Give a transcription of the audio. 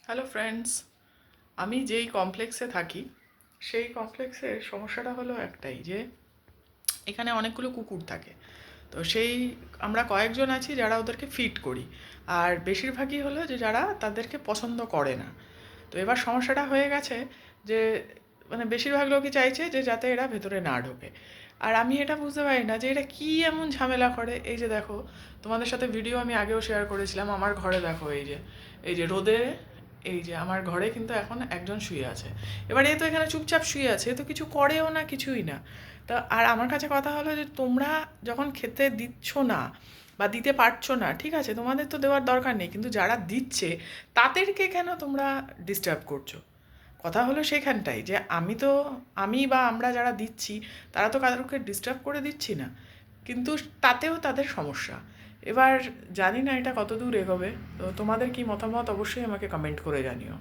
Hello friends, আমি যেই কমপ্লেক্সে থাকি সেই কমপ্লেক্সের সমস্যাটা হলো একটাই যে এখানে অনেকগুলো কুকুর থাকে। তো সেই আমরা কয়েকজন আছি যারা ওদেরকে ফিড করি, আর বেশিরভাগই হলো যে যারা তাদেরকে পছন্দ করে না। তো এবার সমস্যাটা হয়ে গেছে যে মানে বেশিরভাগ লোকই চাইছে যে যাতে এরা ভেতরে না ঢোকে। আর আমি এটা বুঝতে পারি না যে এটা কী এমন ঝামেলা করে। এই যে দেখো, তোমাদের সাথে ভিডিও আমি আগেও শেয়ার করেছিলাম, আমার ঘরে দেখো এই যে রোদে, এই যে আমার ঘরে কিন্তু এখন একজন শুয়ে আছে। এবার এ তো এখানে চুপচাপ শুয়ে আছে, এ তো কিছু করেও না, কিছুই না। তা আর আমার কাছে কথা হলো যে তোমরা যখন খেতে দিচ্ছ না বা দিতে পারছো না, ঠিক আছে, তোমাদের তো দেওয়ার দরকার নেই, কিন্তু যারা দিচ্ছে তাদেরকে কেন তোমরা ডিস্টার্ব করছো? কথা হলো সেখানটাই যে আমি বা আমরা যারা দিচ্ছি তারা তো কারোকে ডিস্টার্ব করে দিচ্ছি না, কিন্তু তাতেও তাদের সমস্যা। এবার জানি না এটা কত দূর এগোবে, তো তোমাদের কি মতামত অবশ্যই আমাকে কমেন্ট করে জানিও।